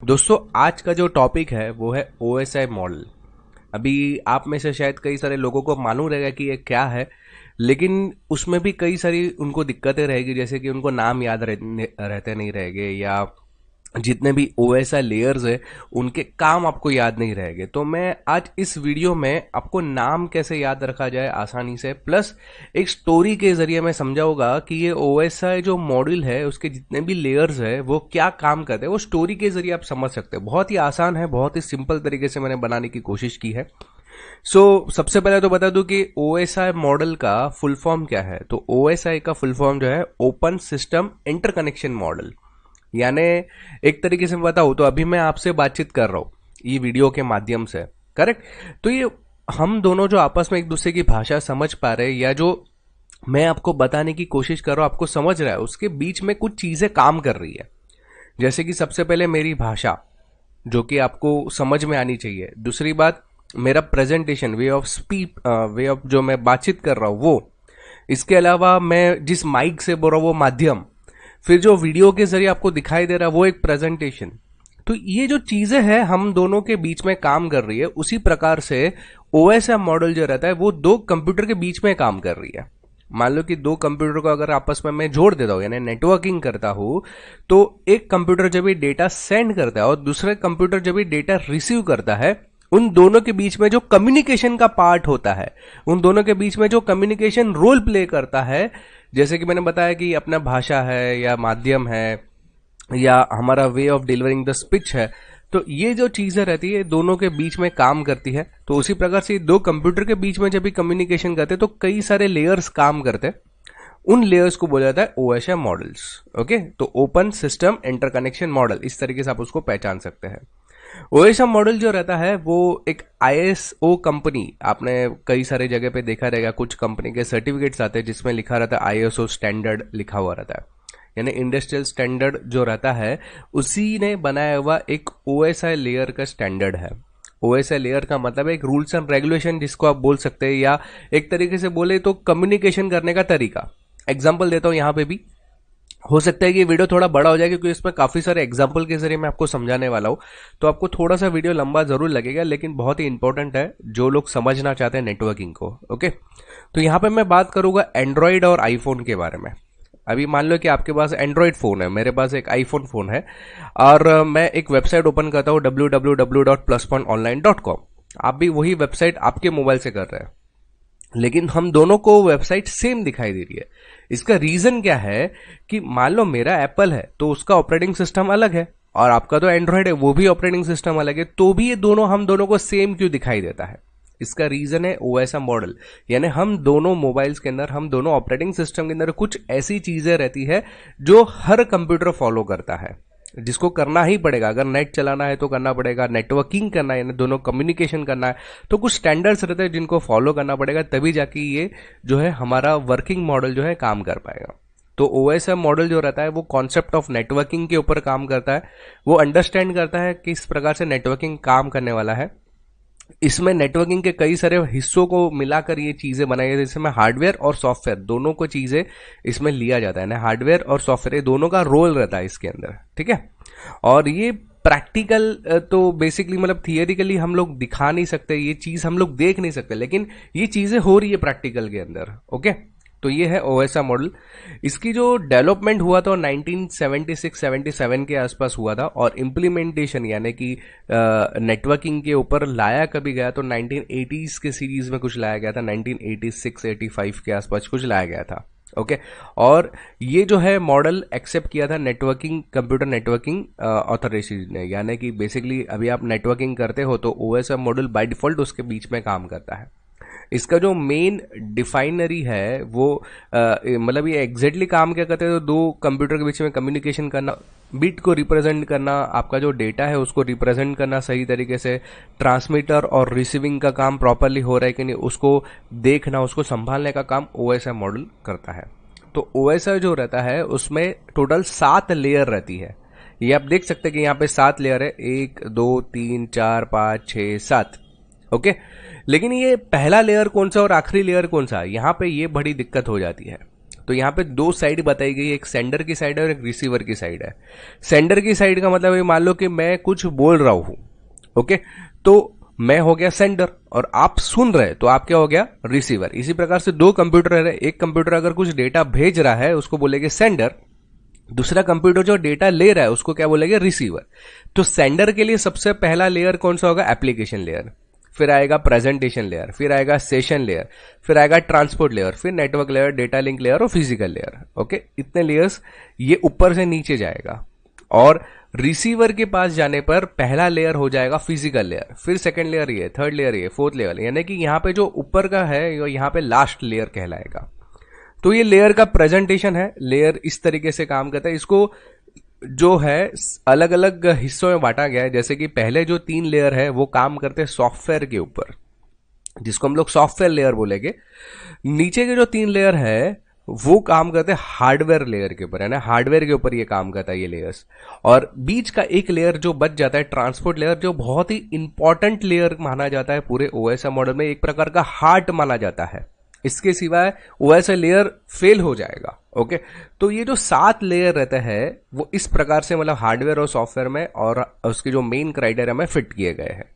दोस्तों आज का जो टॉपिक है वो है OSI मॉडल। अभी आप में से शायद कई सारे लोगों को मालूम रहेगा कि ये क्या है, लेकिन उसमें भी कई सारी उनको दिक्कतें रहेगी, जैसे कि उनको नाम याद रहते नहीं रहेंगे, या जितने भी OSI लेयर्स है उनके काम आपको याद नहीं रहेंगे। तो मैं आज इस वीडियो में आपको नाम कैसे याद रखा जाए आसानी से, प्लस एक स्टोरी के जरिए मैं समझाऊंगा कि ये OSI जो मॉड्यूल है उसके जितने भी लेयर्स है वो क्या काम करते हैं, वो स्टोरी के जरिए आप समझ सकते हैं। बहुत ही आसान है, बहुत ही सिंपल तरीके से मैंने बनाने की कोशिश की है। सबसे पहले तो बता दूं कि OSI मॉडल का फुल फॉर्म क्या है। तो OSI का फुल फॉर्म जो है ओपन सिस्टम इंटरकनेक्शन मॉडल, यानी एक तरीके से मैं बताऊं तो अभी मैं आपसे बातचीत कर रहा हूं ये वीडियो के माध्यम से, करेक्ट। तो ये हम दोनों जो आपस में एक दूसरे की भाषा समझ पा रहे हैं, या जो मैं आपको बताने की कोशिश कर रहा हूं आपको समझ रहा है, उसके बीच में कुछ चीजें काम कर रही है। जैसे कि सबसे पहले मेरी भाषा जो कि आपको समझ में आनी चाहिए। दूसरी बात, मेरा presentation, way of speak, way of जो मैं बातचीत कर रहा हूं वो। इसके अलावा मैं जिस माइक से बोल रहा हूं वो माध्यम। फिर जो वीडियो के जरिए आपको दिखाई दे रहा है वो एक प्रेजेंटेशन। तो ये जो चीजें हैं हम दोनों के बीच में काम कर रही है। उसी प्रकार से OSI मॉडल जो रहता है वो दो कंप्यूटर के बीच में काम कर रही है। मान लो कि दो कंप्यूटर को अगर आपस में मैं जोड़ देता हूं, यानी नेटवर्किंग करता हूं, तो एक कंप्यूटर जब भी डेटा सेंड करता है और दूसरे कंप्यूटर जब भी डेटा रिसीव करता है, उन दोनों के बीच में जो कम्युनिकेशन का पार्ट होता है, उन दोनों के बीच में जो कम्युनिकेशन रोल प्ले करता है, जैसे कि मैंने बताया कि अपना भाषा है या माध्यम है या हमारा way of delivering the speech है, तो ये जो चीजें रहती है दोनों के बीच में काम करती है। तो उसी प्रकार से दो कंप्यूटर के बीच में जब भी कम्युनिकेशन करते हैं तो कई सारे लेयर्स काम करते हैं। उन लेयर्स को बोला जाता है OSI मॉडल्स। ओके, तो ओपन सिस्टम इंटरकनेक्शन मॉडल, इस तरीके से आप उसको पहचान सकते हैं। OSI मॉडल जो रहता है वो एक ISO कंपनी, आपने कई सारे जगह पे देखा रहेगा, कुछ कंपनी के सर्टिफिकेट्स आते हैं जिसमें लिखा रहता है ISO स्टैंडर्ड लिखा हुआ रहता है, यानी इंडस्ट्रियल स्टैंडर्ड जो रहता है उसी ने बनाया हुआ एक OSI लेयर का स्टैंडर्ड है। OSI लेयर का मतलब एक रूल्स एंड रेगुलेशन जिसको आप बोल सकते हैं, या एक तरीके से बोले तो कम्युनिकेशन करने का तरीका। एग्जाम्पल देता हूं यहां पे भी, हो सकता है कि वीडियो थोड़ा बड़ा हो जाए क्योंकि इसमें काफी सारे एग्जाम्पल के जरिए मैं आपको समझाने वाला हूं, तो आपको थोड़ा सा वीडियो लंबा जरूर लगेगा, लेकिन बहुत ही इंपॉर्टेंट है जो लोग समझना चाहते हैं नेटवर्किंग को। ओके, तो यहां पे मैं बात करूंगा एंड्रॉइड और आईफोन के बारे में। अभी मान लो कि आपके पास एंड्रॉइड फोन है, मेरे पास एक आईफोन फोन है, और मैं एक वेबसाइट ओपन करता हूं www.pluspointonline.com। आप भी वही वेबसाइट आपके मोबाइल से कर रहे हैं, लेकिन हम दोनों को वेबसाइट सेम दिखाई दे रही है। इसका रीजन क्या है कि मान लो मेरा एप्पल है तो उसका ऑपरेटिंग सिस्टम अलग है, और आपका तो एंड्रॉइड है वो भी ऑपरेटिंग सिस्टम अलग है, तो भी ये दोनों हम दोनों को सेम क्यों दिखाई देता है? इसका रीजन है OSI मॉडल। यानी हम दोनों मोबाइल्स के अंदर, हम दोनों ऑपरेटिंग सिस्टम के अंदर कुछ ऐसी चीजें रहती है जो हर कंप्यूटर फॉलो करता है, जिसको करना ही पड़ेगा। अगर नेट चलाना है तो करना पड़ेगा, नेटवर्किंग करना है यानी दोनों कम्युनिकेशन करना है, तो कुछ स्टैंडर्ड्स रहते हैं जिनको फॉलो करना पड़ेगा, तभी जाके ये जो है हमारा वर्किंग मॉडल जो है काम कर पाएगा। तो OSI मॉडल जो रहता है वो कॉन्सेप्ट ऑफ नेटवर्किंग के ऊपर काम करता है। वो अंडरस्टैंड करता है किस प्रकार से नेटवर्किंग काम करने वाला है। इसमें नेटवर्किंग के कई सारे हिस्सों को मिलाकर ये चीजें बनाई है, जिसमें हार्डवेयर और सॉफ्टवेयर दोनों को चीजें इसमें लिया जाता है ना। हार्डवेयर और सॉफ्टवेयर ये दोनों का रोल रहता है इसके अंदर, ठीक है। और ये प्रैक्टिकल तो बेसिकली मतलब थियरिकली हम लोग दिखा नहीं सकते, ये चीज हम लोग देख नहीं सकते, लेकिन ये चीजें हो रही है प्रैक्टिकल के अंदर। ओके, तो ये है OSI मॉडल। इसकी जो डेवलपमेंट हुआ था 1976-77 के आसपास हुआ था, और इम्प्लीमेंटेशन यानी कि नेटवर्किंग के ऊपर लाया कभी गया तो 1980s के सीरीज में कुछ लाया गया था, 1986-85 के आसपास कुछ लाया गया था। ओके, और ये जो है मॉडल एक्सेप्ट किया था नेटवर्किंग, कंप्यूटर नेटवर्किंग ऑथोरिटी ने, यानी कि बेसिकली अभी आप नेटवर्किंग करते हो तो OSI मॉडल बाय डिफॉल्ट उसके बीच में काम करता है। इसका जो मेन डिफाइनरी है वो मतलब ये एग्जैक्टली काम क्या करते हैं, तो दो कंप्यूटर के बीच में कम्युनिकेशन करना, बिट को रिप्रेजेंट करना, आपका जो डेटा है उसको रिप्रेजेंट करना सही तरीके से, ट्रांसमीटर और रिसीविंग का काम प्रॉपरली हो रहा है कि नहीं उसको देखना, उसको संभालने का काम OSI मॉडल करता है। तो OSI जो रहता है उसमें टोटल 7 लेयर रहती है। ये आप देख सकते हैं कि यहाँ पे 7 लेयर है, 1 2 3 4 5 6 7। ओके, लेकिन ये पहला लेयर कौन सा और आखिरी लेयर कौन सा, यहां पे ये बड़ी दिक्कत हो जाती है। तो यहाँ पे दो साइड बताई गई है, एक सेंडर की साइड है और एक रिसीवर की साइड है। सेंडर की साइड का मतलब ये मान लो कि मैं कुछ बोल रहा हूं, ओके, तो मैं हो गया सेंडर और आप सुन रहे, तो आप क्या हो गया, रिसीवर। इसी प्रकार से दो कंप्यूटर है, एक कंप्यूटर अगर कुछ डेटा भेज रहा है उसको बोलेंगे सेंडर, दूसरा कंप्यूटर जो डेटा ले रहा है उसको क्या बोलेंगे, रिसीवर। तो सेंडर के लिए सबसे पहला लेयर कौन सा होगा, एप्लीकेशन लेयर, फिर आएगा प्रेजेंटेशन लेयर, फिर आएगा सेशन लेयर, फिर आएगा ट्रांसपोर्ट लेयर, फिर network layer, data link layer और फिजिकल लेयर। ओके, इतने लेयर्स ये ऊपर से नीचे जाएगा। और रिसीवर के पास जाने पर पहला लेयर हो जाएगा फिजिकल लेयर, फिर सेकंड लेयर ये, थर्ड लेयर ये, फोर्थ लेयर, यानी कि यहां पे जो ऊपर का है यहां पे लास्ट लेयर कहलाएगा। तो ये लेयर का प्रेजेंटेशन है। लेयर इस तरीके से काम करता है, इसको जो है अलग अलग हिस्सों में बांटा गया है। जैसे कि पहले जो 3 लेयर है वो काम करते हैं सॉफ्टवेयर के ऊपर, जिसको हम लोग सॉफ्टवेयर लेयर बोलेंगे। नीचे के जो 3 लेयर है वो काम करते हैं हार्डवेयर लेयर के ऊपर, है ना, हार्डवेयर के ऊपर ये काम करता है ये लेयर्स। और बीच का एक लेयर जो बच जाता है ट्रांसपोर्ट लेयर, जो बहुत ही इंपॉर्टेंट लेयर माना जाता है पूरे ओएसआई मॉडल में, एक प्रकार का हार्ट माना जाता है। इसके सिवाय ओएसआई लेयर फेल हो जाएगा। ओके, तो ये जो 7 लेयर रहते हैं वो इस प्रकार से मतलब हार्डवेयर और सॉफ्टवेयर में और उसके जो मेन क्राइटेरिया में फिट किए गए हैं।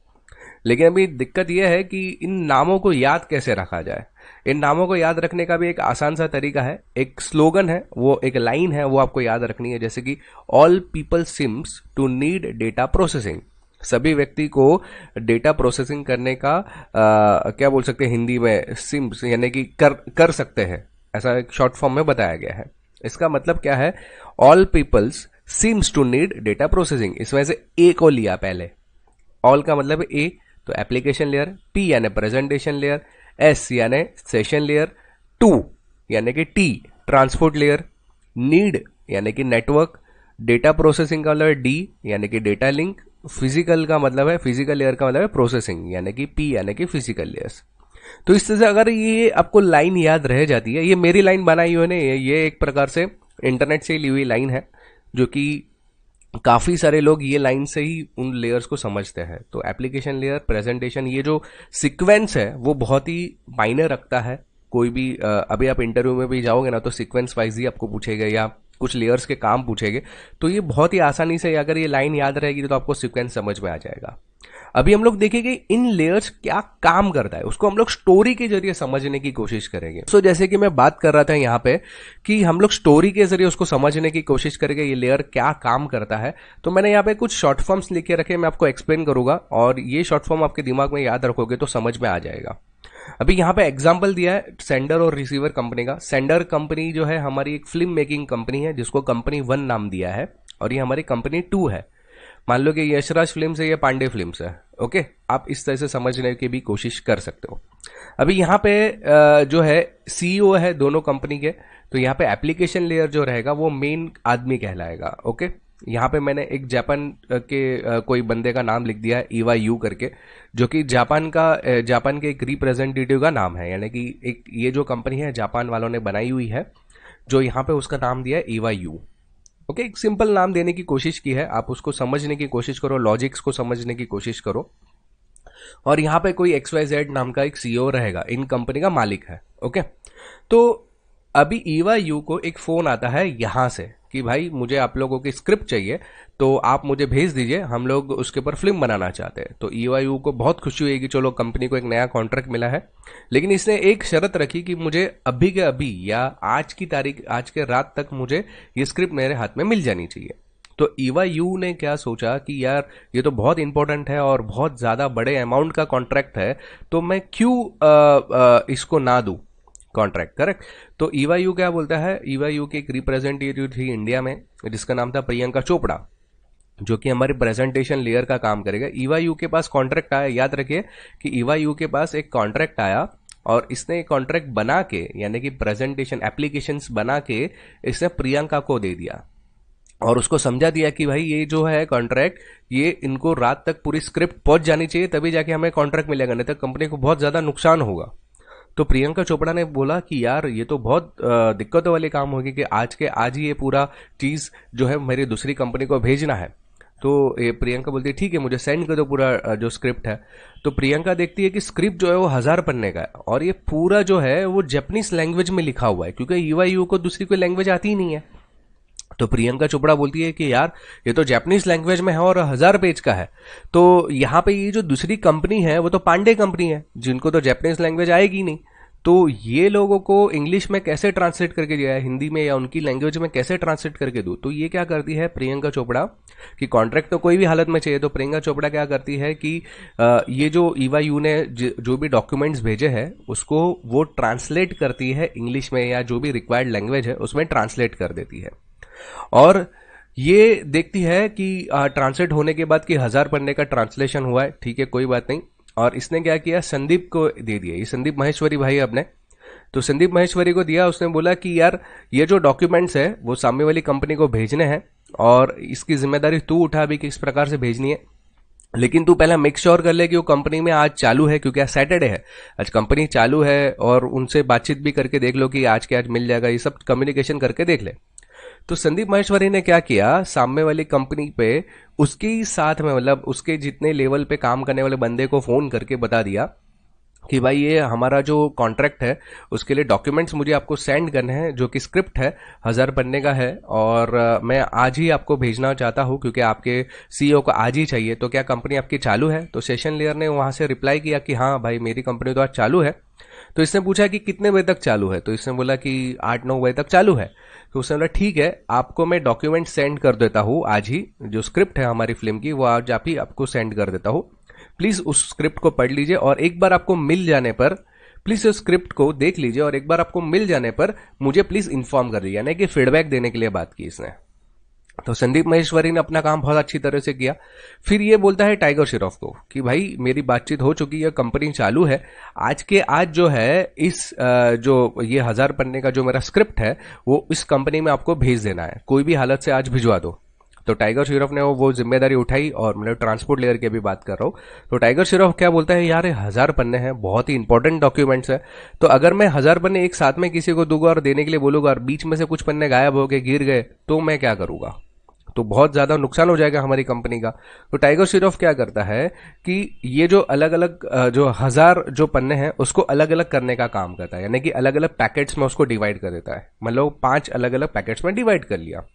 लेकिन अभी दिक्कत यह है कि इन नामों को याद कैसे रखा जाए। इन नामों को याद रखने का भी एक आसान सा तरीका है, एक स्लोगन है, वो एक लाइन है, वो आपको याद रखनी है। जैसे कि all people seems to need data processing, सभी व्यक्ति को डेटा प्रोसेसिंग करने का क्या बोल सकते हैं हिंदी में, सिम्स यानी कि कर सकते हैं, ऐसा एक शॉर्ट फॉर्म में बताया गया है। इसका मतलब क्या है, all peoples seems to need data processing, इसमें से ए को लिया पहले, ऑल का मतलब ए, तो एप्लीकेशन लेयर, पी यानी प्रेजेंटेशन लेयर, एस यानी सेशन लेयर, टू यानी कि टी ट्रांसपोर्ट लेयर, नीड यानी कि नेटवर्क, डेटा प्रोसेसिंग का मतलब डी यानी कि डेटा लिंक, फिजिकल का मतलब है, फिजिकल लेयर का मतलब है प्रोसेसिंग यानी कि पी यानी कि फिजिकल लेयर्स। तो इस तरह से अगर ये आपको लाइन याद रह जाती है, ये मेरी लाइन बनाई हुई है, ये एक प्रकार से इंटरनेट से ली हुई लाइन है, जो कि काफी सारे लोग ये लाइन से ही उन लेयर्स को समझते हैं। तो एप्लीकेशन लेयर, प्रेजेंटेशन, ये जो सीक्वेंस है वो बहुत ही मायने रखता है। कोई भी अभी आप इंटरव्यू में भी जाओगे ना तो सीक्वेंस वाइज ही आपको पूछेगा या कुछ लेयर्स के काम पूछेंगे, तो ये बहुत ही आसानी से अगर ये लाइन याद रहेगी तो आपको सीक्वेंस समझ में आ जाएगा। अभी हम लोग देखेंगे इन लेयर्स क्या काम करता है, उसको हम लोग स्टोरी के जरिए समझने की कोशिश करेंगे। सो जैसे कि मैं बात कर रहा था यहाँ पे कि हम लोग स्टोरी के जरिए उसको समझने की कोशिश करेंगे ये लेयर क्या काम करता है। तो मैंने यहाँ पे कुछ शॉर्ट फॉर्म्स लिखे रखे, मैं आपको एक्सप्लेन करूंगा और ये शॉर्ट फॉर्म आपके दिमाग में याद रखोगे तो समझ में आ जाएगा। अभी यहाँ पे एग्जाम्पल दिया है सेंडर और रिसीवर कंपनी का। सेंडर कंपनी जो है हमारी एक फिल्म मेकिंग कंपनी है जिसको कंपनी 1 नाम दिया है, और ये हमारी कंपनी 2 है। मान लो कि यशराज फिल्म्स है या पांडे फिल्म्स है। ओके, आप इस तरह से समझने की भी कोशिश कर सकते हो। अभी यहाँ पे जो है सीईओ है दोनों कंपनी के, तो यहाँ पे एप्लीकेशन लेयर जो रहेगा वो मेन आदमी कहलाएगा। ओके, यहाँ पे मैंने एक जापान के कोई बंदे का नाम लिख दिया है ईवा यू करके, जो कि जापान के एक रिप्रेजेंटेटिव का नाम है, यानी कि एक ये जो कंपनी है जापान वालों ने बनाई हुई है, जो यहाँ पे उसका नाम दिया है ईवा यू। ओके, एक सिंपल नाम देने की कोशिश की है, आप उसको समझने की कोशिश करो, लॉजिक्स को समझने की कोशिश करो। और यहाँ पे कोई XYZ नाम का एक सीईओ रहेगा, इन कंपनी का मालिक है। ओके, तो अभी ईवा यू को एक फोन आता है यहां से कि भाई मुझे आप लोगों की स्क्रिप्ट चाहिए, तो आप मुझे भेज दीजिए, हम लोग उसके ऊपर फिल्म बनाना चाहते हैं। तो ईवा यू को बहुत खुशी हुई कि चलो कंपनी को एक नया कॉन्ट्रैक्ट मिला है, लेकिन इसने एक शर्त रखी कि मुझे अभी के अभी या आज की तारीख, आज के रात तक मुझे ये स्क्रिप्ट मेरे हाथ में मिल जानी चाहिए। तो ईवा यू ने क्या सोचा कि यार ये तो बहुत इंपॉर्टेंट है और बहुत ज्यादा बड़े अमाउंट का कॉन्ट्रैक्ट है, तो मैं क्यों इसको ना दूं कॉन्ट्रैक्ट, करेक्ट। तो ईवा यू क्या बोलता है, ईवा यू की एक रिप्रेजेंटेटिव थी इंडिया में जिसका नाम था प्रियंका चोपड़ा, जो कि हमारी प्रेजेंटेशन लेयर का काम करेगा। ईवा यू के पास कॉन्ट्रैक्ट आया, याद रखिए कि ईवा यू के पास एक कॉन्ट्रैक्ट आया और इसने एक कॉन्ट्रैक्ट बना के, यानी कि प्रेजेंटेशन एप्लीकेशंस बना के इसने प्रियंका को दे दिया और उसको समझा दिया कि भाई ये जो है कॉन्ट्रैक्ट, ये इनको रात तक पूरी स्क्रिप्ट पहुंच जानी चाहिए, तभी जाके हमें कॉन्ट्रैक्ट मिलेगा, नहीं तो कंपनी को बहुत ज्यादा नुकसान होगा। तो प्रियंका चोपड़ा ने बोला कि यार ये तो बहुत दिक्कतों वाली काम होगी कि आज के आज ही ये पूरा चीज जो है मेरी दूसरी कंपनी को भेजना है। तो ये प्रियंका बोलती है ठीक है मुझे सेंड कर दो पूरा जो स्क्रिप्ट है। तो प्रियंका देखती है कि स्क्रिप्ट जो है वो 1000 पन्ने का है और ये पूरा जो है वो जापानीज लैंग्वेज में लिखा हुआ है, क्योंकि ईवाईयू को दूसरी कोई लैंग्वेज आती ही नहीं है। तो प्रियंका चोपड़ा बोलती है कि यार ये तो जापानीज लैंग्वेज में है और 1000 पेज का है। तो यहाँ पे ये जो दूसरी कंपनी है वो तो पांडे कंपनी है, जिनको तो जापानीज लैंग्वेज आएगी नहीं। तो ये लोगों को इंग्लिश में कैसे ट्रांसलेट करके दिया है, हिंदी में या उनकी लैंग्वेज में कैसे ट्रांसलेट करके दूं। तो ये क्या करती है प्रियंका चोपड़ा कि कॉन्ट्रैक्ट तो कोई भी हालत में चाहिए, तो प्रियंका चोपड़ा क्या करती है कि ये जो ईवाईयू ने जो भी डॉक्यूमेंट्स भेजे हैं उसको वो ट्रांसलेट करती है इंग्लिश में, या जो भी रिक्वायर्ड लैंग्वेज है उसमें ट्रांसलेट कर देती है। और ये देखती है कि ट्रांसलेट होने के बाद कि 1000 पन्ने का ट्रांसलेशन हुआ है, ठीक है कोई बात नहीं। और इसने क्या किया, संदीप को दे दिया, ये संदीप महेश्वरी भाई अपने। तो संदीप महेश्वरी को दिया, उसने बोला कि यार ये जो डॉक्यूमेंट्स है वो सामने वाली कंपनी को भेजने हैं और इसकी जिम्मेदारी तू उठा भी किस प्रकार से भेजनी है, लेकिन तू पहले मेक श्योर कर ले कि वो कंपनी में आज चालू है, क्योंकि आज सैटरडे है, आज कंपनी चालू है। और उनसे बातचीत भी करके देख लो कि आज के आज मिल जाएगा, ये सब कम्युनिकेशन करके देख ले। तो संदीप महेश्वरी ने क्या किया, सामने वाली कंपनी पे उसके ही साथ में मतलब उसके जितने लेवल पे काम करने वाले बंदे को फोन करके बता दिया कि भाई ये हमारा जो कॉन्ट्रैक्ट है उसके लिए डॉक्यूमेंट्स मुझे आपको सेंड करने हैं, जो कि स्क्रिप्ट है 1000 पन्ने का है और मैं आज ही आपको भेजना चाहता हूं क्योंकि आपके सीईओ को आज ही चाहिए। तो क्या कंपनी आपकी चालू है? तो सेशन लेयर ने वहां से रिप्लाई किया कि हाँ भाई मेरी कंपनी तो आज चालू है। तो इसने पूछा कि कितने बजे तक चालू है, तो इसने बोला कि 8-9 बजे तक चालू है। तो उसने बोला ठीक है आपको मैं डॉक्यूमेंट सेंड कर देता हूँ आज ही, जो स्क्रिप्ट है हमारी फिल्म की वो आज आप ही आपको सेंड कर देता हूँ, प्लीज उस स्क्रिप्ट को पढ़ लीजिए और एक बार आपको मिल जाने पर प्लीज उस स्क्रिप्ट को देख लीजिए और एक बार आपको मिल जाने पर मुझे प्लीज इन्फॉर्म कर दीजिए, यानी कि फीडबैक देने के लिए बात की इसने। तो संदीप महेश्वरी ने अपना काम बहुत अच्छी तरह से किया। फिर ये बोलता है टाइगर श्रॉफ को कि भाई मेरी बातचीत हो चुकी है, कंपनी चालू है, आज के आज जो है इस जो ये 1000 पन्ने का जो मेरा स्क्रिप्ट है वो इस कंपनी में आपको भेज देना है, कोई भी हालत से आज भिजवा दो। तो टाइगर श्रॉफ ने वो जिम्मेदारी उठाई और मतलब ट्रांसपोर्ट लेयर की भी बात कर रहा हूँ। तो टाइगर श्रॉफ क्या बोलता है, यार 1000 पन्ने हैं, बहुत ही इंपॉर्टेंट डॉक्यूमेंट्स है, तो अगर मैं 1000 पन्ने एक साथ में किसी को दूंगा और देने के लिए बोलूंगा और बीच में से कुछ पन्ने गायब हो गए गिर गए तो मैं क्या करूंगा, तो बहुत ज्यादा नुकसान हो जाएगा हमारी कंपनी का। तो टाइगर श्रॉफ क्या करता है कि ये जो अलग अलग जो 1000 जो पन्ने हैं उसको अलग अलग करने का काम करता है, यानी कि अलग अलग पैकेट्स में उसको डिवाइड कर देता है। मतलब 5 अलग अलग पैकेट्स में डिवाइड कर लिया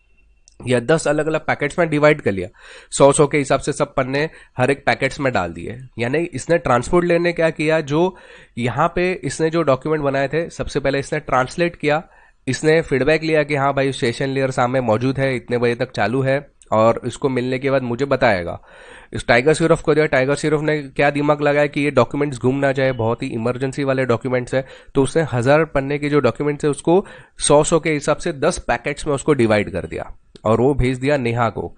या 10 अलग अलग पैकेट्स में डिवाइड कर लिया, 100 के हिसाब से सब पन्ने हर एक पैकेट्स में डाल दिए। यानी इसने ट्रांसपोर्ट लेने क्या किया, जो यहाँ पे इसने जो डॉक्यूमेंट बनाए थे सबसे पहले इसने ट्रांसलेट किया, इसने फीडबैक लिया कि हाँ भाई सेशन लेयर सामने मौजूद है, इतने बजे तक चालू है और इसको मिलने के बाद मुझे बताएगा। इस टाइगर श्रॉफ को दिया, टाइगर श्रॉफ ने क्या दिमाग लगाया कि ये डॉक्यूमेंट्स गुम ना जाए, बहुत ही इमरजेंसी वाले डॉक्यूमेंट्स है, तो उसने 1000 पन्ने के जो डॉक्यूमेंट्स है उसको 100 के हिसाब से 10 पैकेट्स में उसको डिवाइड कर दिया और वो भेज दिया नेहा को।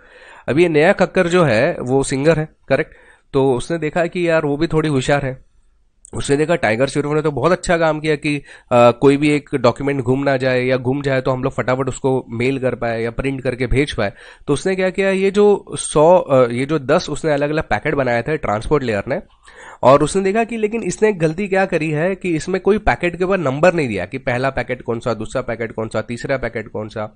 अब ये नेहा कक्कर जो है वो सिंगर है, करेक्ट। तो उसने देखा कि यार वो भी थोड़ी होशियार है, उसने देखा टाइगर श्रॉफ ने तो बहुत अच्छा काम किया कि कोई भी एक डॉक्यूमेंट गुम ना जाए या गुम जाए तो हम लोग फटाफट उसको मेल कर पाए या प्रिंट करके भेज पाए। तो उसने क्या किया, ये जो 10 उसने अलग अलग पैकेट बनाए थे ट्रांसपोर्ट लेयर ने, और उसने देखा कि लेकिन इसने गलती क्या करी है कि इसमें कोई पैकेट के ऊपर नंबर नहीं दिया कि पहला पैकेट कौन सा, दूसरा पैकेट कौन सा, तीसरा पैकेट कौन सा।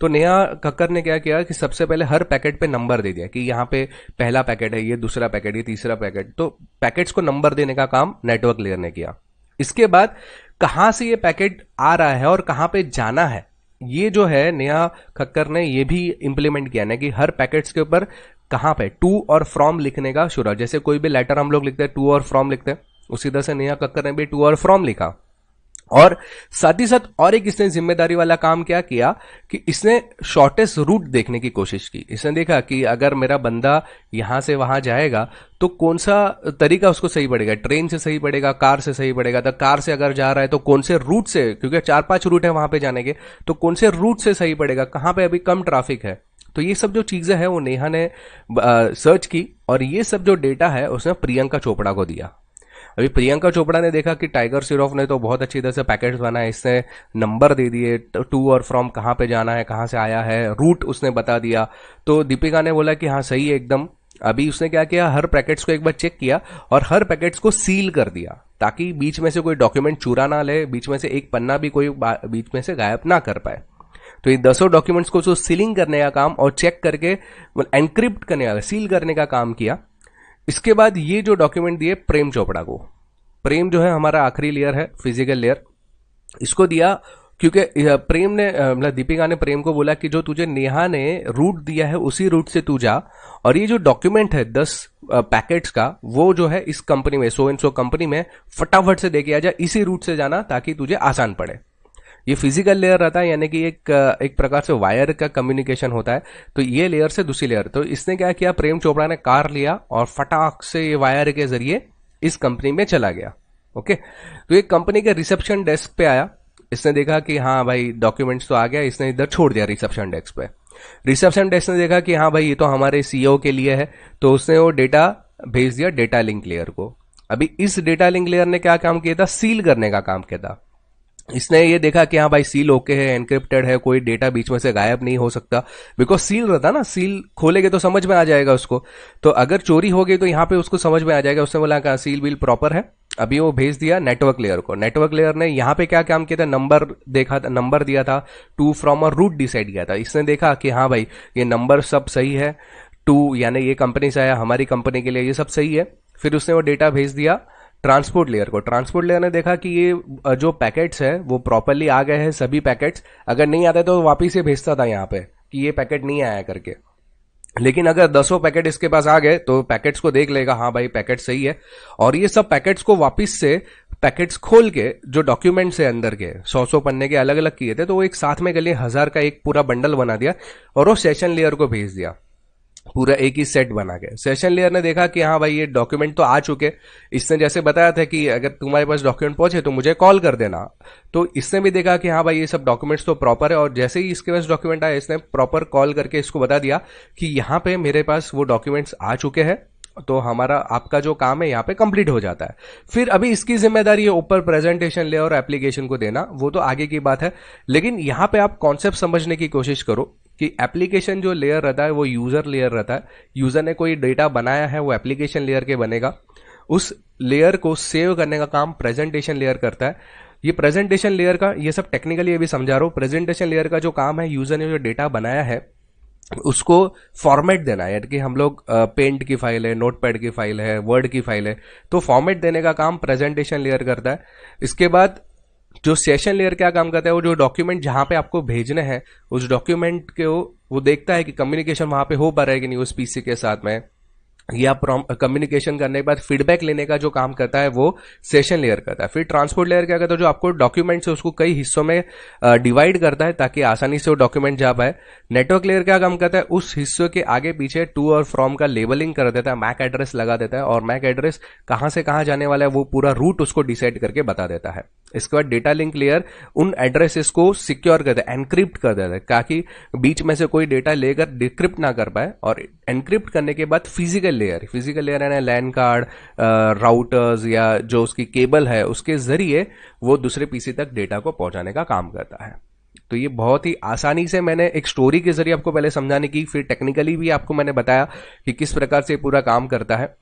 तो नेहा कक्कर ने क्या किया कि सबसे पहले हर पैकेट पे नंबर दे दिया कि यहाँ पे पहला पैकेट है, ये दूसरा पैकेट, ये तीसरा पैकेट। तो पैकेट्स को नंबर देने का काम नेटवर्क लेयर ने किया। इसके बाद कहां से ये पैकेट आ रहा है और कहां पे जाना है, ये जो है नेहा खक्कर ने ये भी इंप्लीमेंट किया ना कि हर पैकेट्स के ऊपर कहां पे टू और फ्रॉम लिखने का शुरू। जैसे कोई भी लेटर हम लोग लिखते हैं टू और फ्रॉम लिखते हैं, उसी तरह से नेहा कक्कर ने भी टू और फ्रॉम लिखा। और साथ ही साथ और एक इसने जिम्मेदारी वाला काम क्या किया कि इसने शॉर्टेस्ट रूट देखने की कोशिश की। इसने देखा कि अगर मेरा बंदा यहां से वहां जाएगा तो कौन सा तरीका उसको सही पड़ेगा, ट्रेन से सही पड़ेगा, कार से सही पड़ेगा, तो कार से अगर जा रहा है तो कौन से रूट से, क्योंकि 4-5 रूट है वहां पे जाने के, तो कौन से रूट से सही पड़ेगा, कहां पे अभी कम ट्रैफिक है। तो ये सब जो चीजें हैं वो नेहा ने सर्च की और ये सब जो डेटा है उसने प्रियंका चोपड़ा को दिया। अभी प्रियंका चोपड़ा ने देखा कि टाइगर श्रॉफ ने तो बहुत अच्छी तरह से पैकेट्स बनाए, इसने नंबर दे दिए, टू और फ्रॉम कहाँ पे जाना है, कहाँ से आया है, रूट उसने बता दिया। तो दीपिका ने बोला कि हाँ सही है एकदम। अभी उसने क्या किया, हर पैकेट्स को एक बार चेक किया और हर पैकेट्स को सील कर दिया ताकि बीच में से कोई डॉक्यूमेंट चुरा ना ले, बीच में से एक पन्ना भी कोई बीच में से गायब ना कर पाए। तो ये 10 डॉक्यूमेंट्स को सीलिंग करने का काम और चेक करके एनक्रिप्ट करने का, सील करने का काम किया। इसके बाद ये जो डॉक्यूमेंट दिए प्रेम चोपड़ा को, प्रेम जो है हमारा आखिरी लेयर है, फिजिकल लेयर, इसको दिया क्योंकि प्रेम ने मतलब दीपिका ने प्रेम को बोला कि जो तुझे नेहा ने रूट दिया है उसी रूट से तू जा, और ये जो डॉक्यूमेंट है 10 पैकेट्स का, वो जो है इस कंपनी में, सो एंड सो कंपनी में, फटाफट से देके आ जा, इसी रूट से जाना ताकि तुझे आसान पड़े। ये फिजिकल लेयर रहता है, यानी कि एक प्रकार से वायर का कम्युनिकेशन होता है। तो ये लेयर से दूसरी लेयर, तो इसने क्या किया, प्रेम चोपड़ा ने कार लिया और फटाक से ये वायर के जरिए इस कंपनी में चला गया। ओके, तो ये कंपनी के रिसेप्शन डेस्क पे आया, इसने देखा कि हाँ भाई डॉक्यूमेंट्स तो आ गया, इसने इधर छोड़ दिया रिसेप्शन डेस्क पे। रिसेप्शन डेस्क ने देखा कि हाँ भाई ये तो हमारे सीईओ के लिए है, तो उसने वो डेटा भेज दिया डेटा लिंक लेयर को। अभी इस डेटा लिंक लेयर ने क्या काम किया था, सील करने का काम किया था। इसने ये देखा कि हाँ भाई सील ओके है, एनक्रिप्टेड है, कोई डेटा बीच में से गायब नहीं हो सकता, बिकॉज सील रहता ना, सील खोलेगे तो समझ में आ जाएगा उसको, तो अगर चोरी हो गई तो यहाँ पे उसको समझ में आ जाएगा। उसने बोला कहा सील बिल प्रॉपर है। अभी वो भेज दिया नेटवर्क लेयर को। नेटवर्क लेयर ने यहाँ पे क्या काम किया था, नंबर देखा था, नंबर दिया था, टू फ्रॉम और रूट डिसाइड किया था। इसने देखा कि हाँ भाई ये नंबर सब सही है, टू यानी ये कंपनी से आया, हमारी कंपनी के लिए ये सब सही है। फिर उसने वो डेटा भेज दिया ट्रांसपोर्ट लेयर को। ट्रांसपोर्ट लेयर ने देखा कि ये जो पैकेट्स है वो प्रॉपरली आ गए हैं सभी पैकेट्स, अगर नहीं आते तो वापिस से भेजता था यहाँ पे कि ये पैकेट नहीं आया करके। लेकिन अगर 10 पैकेट इसके पास आ गए तो पैकेट्स को देख लेगा, हाँ भाई पैकेट सही है, और ये सब पैकेट्स को वापिस से पैकेट्स खोल के जो डॉक्यूमेंट्स है अंदर के 100 पन्ने के अलग अलग किए थे, तो वो एक साथ में के लिए 1000 का एक पूरा बंडल बना दिया और वो सेशन लेयर को भेज दिया, पूरा एक ही सेट बना के। सेशन लेयर ने देखा कि हाँ भाई ये डॉक्यूमेंट तो आ चुके, इसने जैसे बताया था कि अगर तुम्हारे पास डॉक्यूमेंट पहुंचे तो मुझे कॉल कर देना, तो इसने भी देखा कि हाँ भाई ये सब डॉक्यूमेंट्स तो प्रॉपर है, और जैसे ही इसके पास डॉक्यूमेंट आया इसने प्रॉपर कॉल करके इसको बता दिया कि यहाँ पे मेरे पास वो डॉक्यूमेंट्स आ चुके हैं, तो हमारा आपका जो काम है यहाँ पे कंप्लीट हो जाता है। फिर अभी इसकी जिम्मेदारी है ऊपर प्रेजेंटेशन लेयर और एप्लीकेशन को देना, वो तो आगे की बात है। लेकिन यहाँ पे आप कॉन्सेप्ट समझने की कोशिश करो कि एप्लीकेशन जो लेयर रहता है वो यूजर लेयर रहता है। यूजर ने कोई डेटा बनाया है वो एप्लीकेशन लेयर के बनेगा, उस लेयर को सेव करने का काम प्रेजेंटेशन लेयर करता है। ये प्रेजेंटेशन लेयर का, ये सब टेक्निकली अभी समझा रहा हूं, प्रेजेंटेशन लेयर का जो काम है, यूजर ने जो डेटा बनाया है उसको फॉर्मेट देना है, यानी कि हम लोग पेंट की फाइल है, नोटपैड की फाइल है, वर्ड की फाइल है, तो फॉर्मेट देने का काम प्रेजेंटेशन लेयर करता है। इसके बाद जो सेशन लेयर क्या काम करता है, वो जो डॉक्यूमेंट जहां पे आपको भेजने हैं उस डॉक्यूमेंट के वो देखता है कि कम्युनिकेशन वहां पे हो पा रहा है कि नहीं उस पीसी के साथ में, या कम्युनिकेशन करने के बाद फीडबैक लेने का जो काम करता है वो सेशन लेयर करता है। फिर ट्रांसपोर्ट लेयर क्या करता है, जो आपको डॉक्यूमेंट्स है उसको कई हिस्सों में डिवाइड करता है ताकि आसानी से वो डॉक्यूमेंट जा पाए। नेटवर्क लेयर क्या काम करता है, उस हिस्से के आगे पीछे टू और फ्रॉम का लेबलिंग कर देता है, मैक एड्रेस लगा देता है, और मैक एड्रेस कहां से कहां जाने वाला है वो पूरा रूट उसको डिसाइड करके बता देता है। इसके बाद डेटा लिंक लेयर उन एड्रेसेस को सिक्योर कर देता है, एनक्रिप्ट कर देता है, ताकि बीच में से कोई डेटा लेकर डिक्रिप्ट ना कर पाए। और एनक्रिप्ट करने के बाद फिजिकल लेयर है ना, लैन कार्ड, राउटर्स या जो उसकी केबल है उसके जरिए वो दूसरे पीसी तक डेटा को पहुंचाने का काम करता है। तो ये बहुत ही आसानी से मैंने एक स्टोरी के जरिए आपको पहले समझाने की, फिर टेक्निकली भी आपको मैंने बताया कि किस प्रकार से पूरा काम करता है।